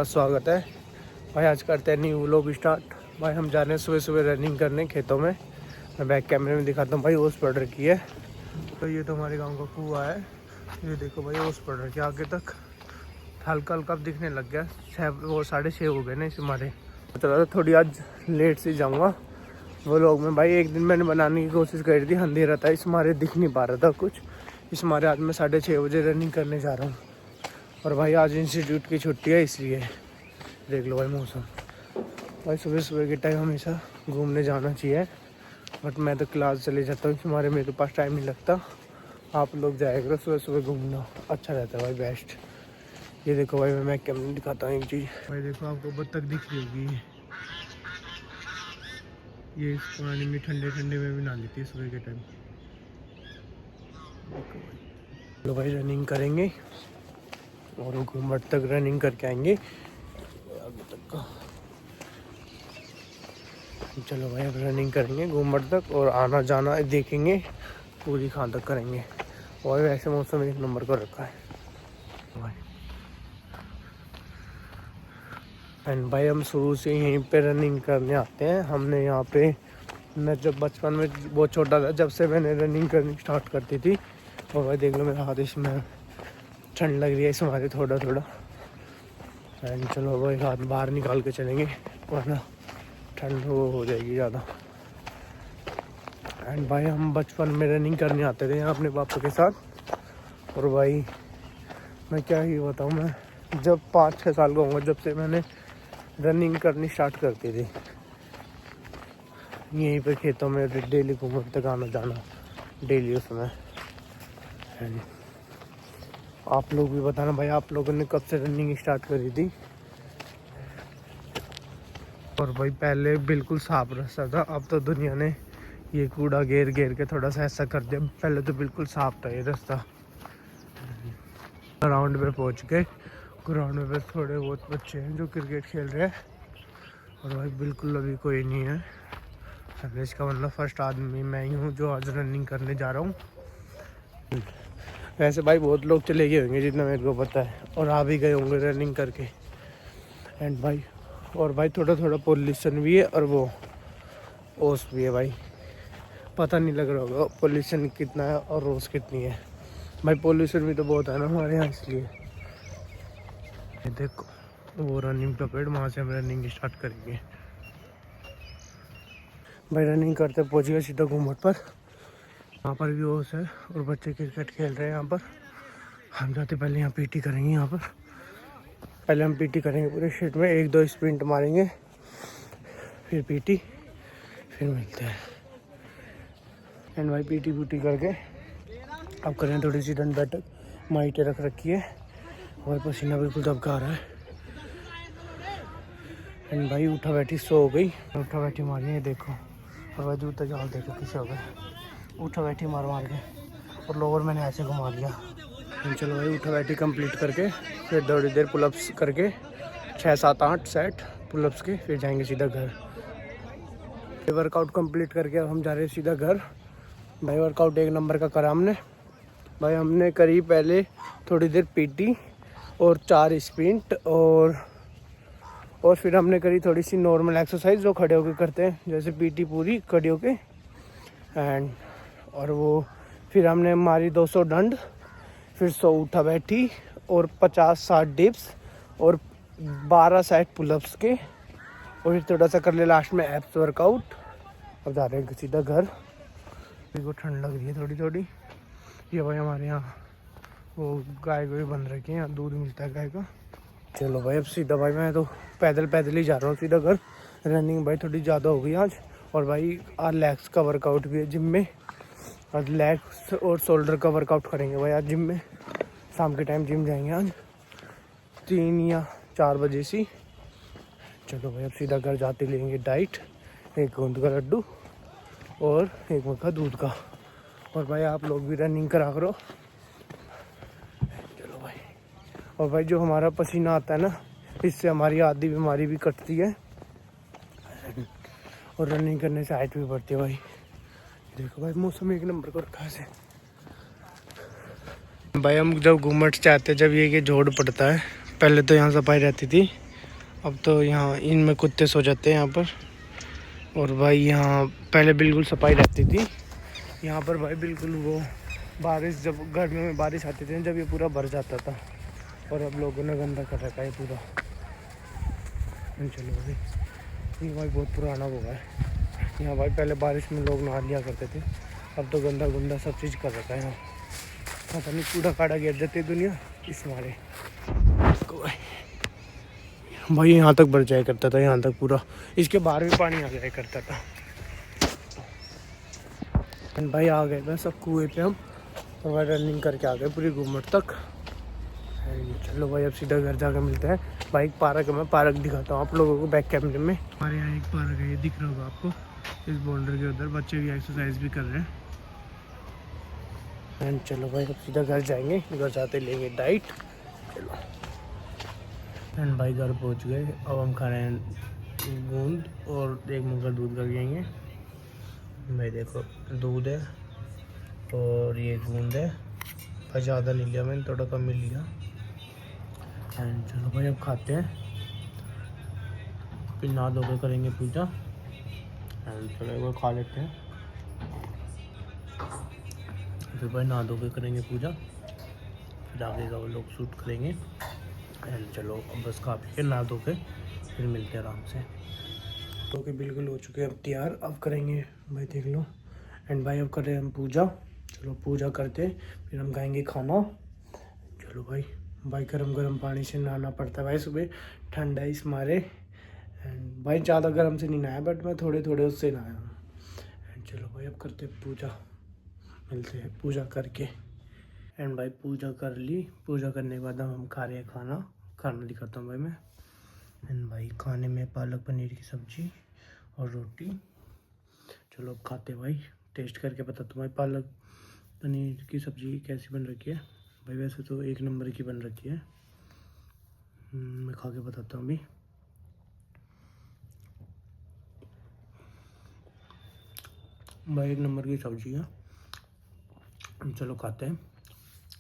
का स्वागत है भाई। आज करते हैं न्यू व्लॉग स्टार्ट। भाई हम जा रहे हैं सुबह सुबह रनिंग करने खेतों में। मैं बैक कैमरे में दिखाता हूँ भाई। ओस पड़ रखी है। तो ये तो हमारे गांव का कुआं है। ये देखो भाई ओस पड़ रखी है आगे तक। हल्का हल्का दिखने लग गया। 6:30 हो गए ना इस हमारे। चलो थोड़ी आज लेट से जाऊँगा व्लॉग में। भाई एक दिन मैंने बनाने की कोशिश करी थी, अंधेरा था इस मारे दिख नहीं पा रहा था कुछ। इस मारे आज मैं 6:30 बजे रनिंग करने जा रहा हूँ। और भाई आज इंस्टीट्यूट की छुट्टी है इसलिए। देख लो भाई मौसम। भाई सुबह सुबह के टाइम हमेशा घूमने जाना चाहिए, बट मैं तो क्लास चले जाता हूँ, तुम्हारे मेरे पास टाइम नहीं लगता। आप लोग जाया करो सुबह सुबह घूमना, अच्छा रहता है भाई, बेस्ट। ये देखो भाई मैं कैमरे दिखाता हूँ एक चीज़। भाई देखो आपको बत्तख दिख रही होगी। ये इस पानी में ठंडे ठंडे में भी नहा लेती है सुबह के टाइम। देखो भाई, चलो भाई रनिंग करेंगे और घूमट तक रनिंग करके आएंगे आगे तक का। चलो भाई अब रनिंग करेंगे घूमट तक और आना जाना देखेंगे, पूरी खान तक करेंगे। और वैसे मौसम एक नंबर को रखा है भाई। एंड भाई हम शुरू से यहीं पे रनिंग करने आते हैं। हमने यहाँ पे, मैं जब बचपन में बहुत छोटा था जब से मैंने रनिंग करनी स्टार्ट करती थी। और भाई देख लो मेरा हाथ, इसमें ठंड लग रही है इस हमारे थोड़ा थोड़ा। एंड चलो वो एक हाथ बाहर निकाल के चलेंगे वरना ठंड हो जाएगी ज़्यादा। एंड भाई हम बचपन में रनिंग करने आते थे यहाँ अपने पापा के साथ। और भाई मैं क्या ही बताऊँ, मैं जब 5-6 साल का हूँ जब से मैंने रनिंग करनी स्टार्ट करती थी। यहीं पे खेतों में डेली घूमने तक आना जाना डेली उसमें। एंड आप लोग भी बताना भाई आप लोगों ने कब से रनिंग स्टार्ट करी थी। और भाई पहले बिल्कुल साफ रास्ता था, अब तो दुनिया ने ये कूड़ा घेर घेर के थोड़ा सा ऐसा कर दिया। पहले तो बिल्कुल साफ था ये रास्ता। ग्राउंड पे पहुंच गए। ग्राउंड में बस थोड़े बहुत बच्चे हैं जो क्रिकेट खेल रहे हैं। और भाई बिल्कुल अभी कोई नहीं है। इसका मतलब फर्स्ट आदमी मैं ही हूँ जो आज रनिंग करने जा रहा हूँ। वैसे भाई बहुत लोग चले गए होंगे जितना मेरे को पता है, और आ भी गए होंगे रनिंग करके। एंड भाई और भाई थोड़ा थोड़ा पोल्यूशन भी है और वो ओस भी है भाई। पता नहीं लग रहा होगा पोल्यूशन कितना है और ओस कितनी है। भाई पोल्यूशन भी तो बहुत है ना हमारे यहाँ, इसलिए। देखो वो रनिंग का पेड़, वहाँ से हम रनिंग स्टार्ट करेंगे। भाई रनिंग करते पहुँच गए सीधा घूमट पर। यहाँ पर भी ओस है और बच्चे क्रिकेट खेल रहे हैं यहाँ पर। हम जाते पहले यहाँ पीटी करेंगे। यहाँ पर पहले हम पीटी करेंगे पूरे शीट में, 1-2 स्प्रिंट मारेंगे, फिर पीटी, फिर मिलते हैं। एंड भाई पीटी बूटी करके अब करें थोड़ी सी डंड बैठक। माइटे रख रखी है और पसीना बिल्कुल दबका रहा है। एंड भाई उठा बैठी सो हो गई। उठा बैठी मारी है देखो। और भाई जूता जाल देखो किसे हो गया। उठा बैठी मार मार के और लोअर मैंने ऐसे घुमा लिया। चलो भाई उठा बैठी कंप्लीट करके फिर थोड़ी देर पुलअप्स करके 6-7-8 सेट पुलअप्स के, फिर जाएंगे सीधा घर। वर्कआउट कंप्लीट करके अब हम जा रहे हैं सीधा घर। भाई वर्कआउट एक नंबर का करा हमने। भाई हमने करी पहले थोड़ी देर पीटी और 4 स्प्रिंट और फिर हमने करी थोड़ी सी नॉर्मल एक्सरसाइज जो खड़े होके करते हैं, जैसे पीटी पूरी खड़े होके। एंड और वो फिर हमने मारी 200 डंड, फिर 100 उठा बैठी और 50-60 डिप्स और 12 सेट पुलअप्स के। और फिर थोड़ा सा कर ले लास्ट में एब्स वर्कआउट। अब जा रहे हैं सीधा घर। मेरे को ठंड लग रही है थोड़ी थोड़ी। ये भाई हमारे यहाँ वो गाय भी बन रखी है, यहाँ दूध मिलता है गाय का। चलो भाई अब सीधा भाई मैं तो पैदल ही जा रहा हूँ सीधा घर। रनिंग भाई थोड़ी ज़्यादा हो गई आज। और भाई आज लेग्स का वर्कआउट भी है जिम में। आज लेग्स और शोल्डर का वर्कआउट करेंगे भाई आज जिम में। शाम के टाइम जिम जाएंगे आज 3 या 4 बजे से। चलो भाई अब सीधा घर जाते लेंगे डाइट, 1 गोंद का लड्डू और 1 मग्गा दूध का। और भाई आप लोग भी रनिंग करा करो। चलो भाई। और भाई जो हमारा पसीना आता है ना, इससे हमारी आधी बीमारी भी कटती है और रनिंग करने से हाइट भी बढ़ती है भाई। देखो भाई मौसम एक नंबर को रखा है। भाई हम जब घूमट चाहते जब ये कि जोड़ पड़ता है, पहले तो यहाँ सफाई रहती थी अब तो यहाँ इनमें कुत्ते सो जाते हैं यहाँ पर। और भाई यहाँ पहले बिल्कुल सफाई रहती थी यहाँ पर भाई, बिल्कुल वो बारिश जब गर्मियों में बारिश आती थी जब ये पूरा भर जाता था। और अब लोगों ने गंदा कर रखा है पूरा। चलो भाई, ये भाई बहुत पुराना हो गया है यहाँ भाई। पहले बारिश में लोग नहा लिया करते थे, अब तो गंदा गुंदा सब चीज़ कर रखा है यहाँ। पता नहीं कूड़ा काड़ा गिर जाती दुनिया इस मारे भाई। यहाँ तक भर जाया करता था, यहाँ तक पूरा, इसके बाहर भी पानी आ जाया करता था। भाई आ गए मैं सब कुएँ पे हम, और भाई रनिंग करके आ गए पूरी घूमट तक। चलो भाई अब सीधा घर जाकर मिलते हैं। भाई पार्क है, मैं पार्क दिखाता हूँ आप लोगों को बैक कैमरे में। हमारे यहाँ एक पार्क है, ये दिख रहा होगा आपको, इस बाउंड्री के उधर बच्चे भी एक्सरसाइज भी कर रहे हैं। एंड चलो भाई अब सीधा घर जाएंगे, घर जाते लेंगे डाइट। चलो एंड भाई घर पहुँच गए। अब हम खा रहे हैं बूंद और एक मुर्गा दूध कर लेंगे। भाई देखो दूध है और ये बूंद है, पर ज़्यादा नहीं लिया मैंने, थोड़ा कम ही लिया। एंड चलो भाई अब खाते हैं, फिर नहा धो के करेंगे पूजा। एंड चलो एक बार खा लेते हैं, फिर भाई नहा धो के करेंगे पूजा, फिर आगे का वो लोग शूट करेंगे। एंड चलो अब बस खा पी के नहा धो के फिर मिलते हैं आराम से। तो के बिल्कुल हो चुके हैं अब तैयार, अब करेंगे भाई देख लो। एंड भाई अब कर रहे हैं हम पूजा। चलो पूजा करते फिर हम खाएंगे खाना। चलो भाई, भाई गरम गरम पानी से नहाना पड़ता है भाई, सुबह ठंडा है इस मारे। एंड भाई ज़्यादा गर्म से नहीं नहाया, बट मैं थोड़े थोड़े उससे नहाया हूँ। एंड चलो भाई अब करते पूजा, मिलते हैं पूजा करके। एंड भाई पूजा कर ली, पूजा करने के बाद हम खा रहे हैं खाना। खाना दिखाता हूँ भाई मैं। एंड भाई खाने में पालक पनीर की सब्ज़ी और रोटी। चलो अब खाते भाई, टेस्ट करके बताता हूँ भाई पालक पनीर की सब्ज़ी कैसी बन रखी है। भाई वैसे तो एक नंबर की बन रखी है, मैं खा के बताता हूँ अभी। भाई एक नंबर की सब्ज़ी है। चलो खाते हैं,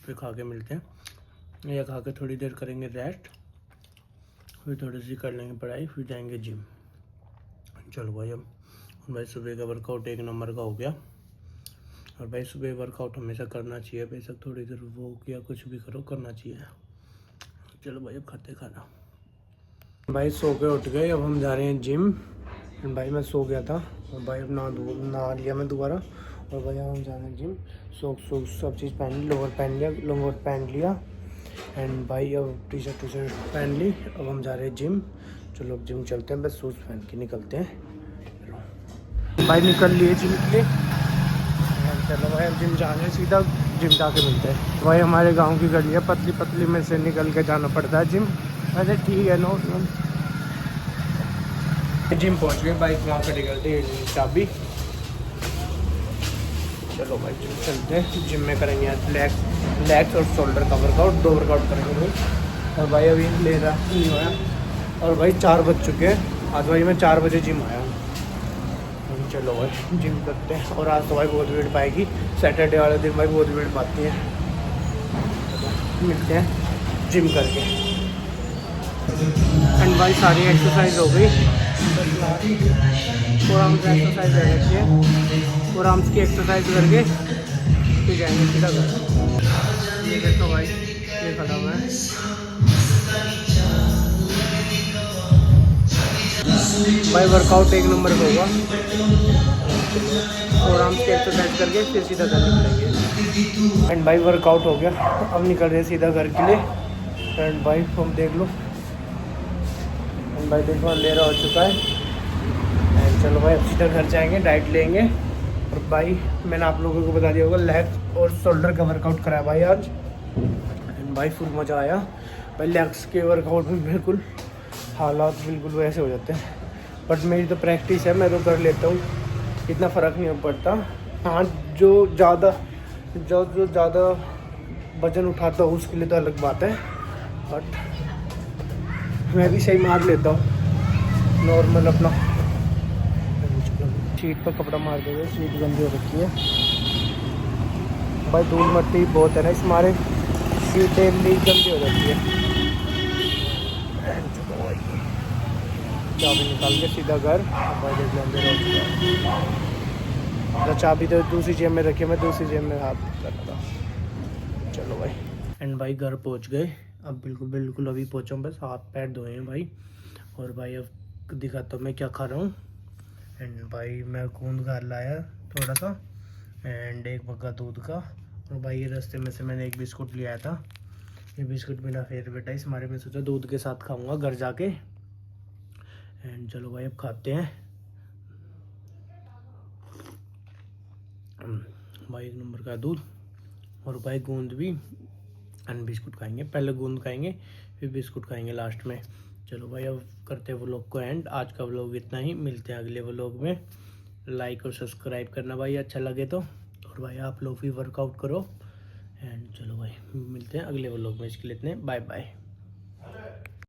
फिर खा के मिलते हैं। या खा के थोड़ी देर करेंगे रेस्ट, फिर थोड़ी सी कर लेंगे पढ़ाई, फिर जाएंगे जिम। चलो भाई अब भाई सुबह का वर्कआउट एक नंबर का हो गया। और भाई सुबह वर्कआउट हमेशा करना चाहिए, बेशक थोड़ी देर वॉक या कुछ भी करो, करना चाहिए। चलो भाई अब खाते खाना। भाई सो के उठ गए, अब हम जा रहे हैं जिम। भाई मैं सो गया था और भाई अब नहा लिया मैं दोबारा। और भाई हम जा रहे हैं जिम। सॉक्स सब चीज़ पहन ली, लोअर पहन लिया, लोअर पहन लिया। एंड भाई अब टी शर्ट पहन ली, अब हम जा रहे हैं जिम। चलो अब जिम चलते हैं, बस शूज़ पहन के निकलते हैं। चलो भाई निकल लिए जिम के लिए। चलो भाई अब जिम जाने, सीधा जिम जाके मिलते हैं। भाई हमारे गांव की गली है, पतली पतली में से निकल के जाना पड़ता है जिम। अरे ठीक है, नो जिम पहुंच गए। बाइक वहाँ पे निकलते चाबी। चलो भाई जिम चलते हैं। जिम में करेंगे आज लेग्स और शोल्डर का वर्कआउट, 2 वर्कआउट करेंगे भाई। और भाई अभी ले रहा नहीं हुआ, और भाई 4 बज चुके हैं। आज भाई मैं 4 बजे जिम आया हूँ। चलो भाई जिम करते हैं। और आज तो भाई बहुत भीड़ पाएगी, सैटरडे वाले दिन भाई बहुत भीड़ पाती है। मिलते हैं जिम करके। एंड भाई सारी एक्सरसाइज हो गई, फोर आर्म्स एक्सरसाइज रह रखी है। फोर आर्म्स की एक्सरसाइज करके फिर जाएंगे सीधा घर। ये देखो भाई, ये खड़ा हुआ है भाई, वर्कआउट एक नंबर का होगा। फोर आर्म्स की एक्सरसाइज करके फिर सीधा घर निकलेंगे। एंड भाई वर्कआउट हो गया, अब निकल रहे हैं सीधा घर के लिए। एंड भाई हम देख लो, एंड भाई देखो अंधेरा हो चुका है। एंड चलो भाई अब सीधा घर जाएंगे, डाइट लेंगे। और भाई मैंने आप लोगों को बता दिया होगा, लेग और शोल्डर का वर्कआउट कराया भाई आज। एंड भाई फुल मज़ा आया भाई। लेग्स के वर्कआउट में बिल्कुल हालात बिल्कुल वैसे हो जाते हैं, बट मेरी तो प्रैक्टिस है, मैं तो कर लेता हूँ, इतना फ़र्क नहीं पड़ता। हाँ जो ज़्यादा वजन उठाता हूँ उसके लिए तो अलग बात है, बट मैं भी सही मार लेता हूँ नॉर्मल अपना। शीट पर कपड़ा मार देंगे, शीट गंदी हो रखी है भाई, धूल मिट्टी बहुत है ना इस मारे, शीटें भी गंदी हो जाती है। चाबी निकाल के सीधा घर। भाई देख लो अंधेरा हो चुका है। मतलब चाबी तो दूसरी जेब में रखी है, मैं दूसरी जेब में हाथ कर रहा था। चलो भाई, एंड भाई घर पहुंच गए। अब बिल्कुल अभी पहुंचा हूँ, बस हाथ पैर धोए हैं भाई। और भाई अब दिखाता हूँ मैं क्या खा रहा हूँ। एंड भाई मैं खून घर लाया थोड़ा सा, एंड एक मग्गा दूध का। और भाई ये रास्ते में से मैंने एक बिस्कुट लिया था। ये बिस्कुट मेरा फेवरेट है, इस मारे में सोचा दूध के साथ खाऊंगा घर जाके। एंड चलो भाई अब खाते हैं। भाई एक नंबर का दूध। और भाई गूंद भी, एंड बिस्कुट खाएंगे। पहले गूंद खाएंगे फिर बिस्कुट खाएंगे लास्ट में। चलो भाई अब करते हैं व्लॉग को एंड। आज का व्लॉग इतना ही, मिलते हैं अगले व्लॉग में। लाइक और सब्सक्राइब करना भाई अच्छा लगे तो। और भाई आप लोग भी वर्कआउट करो। एंड चलो भाई मिलते हैं अगले व्लॉग में, इसके लिए इतने बाय बाय।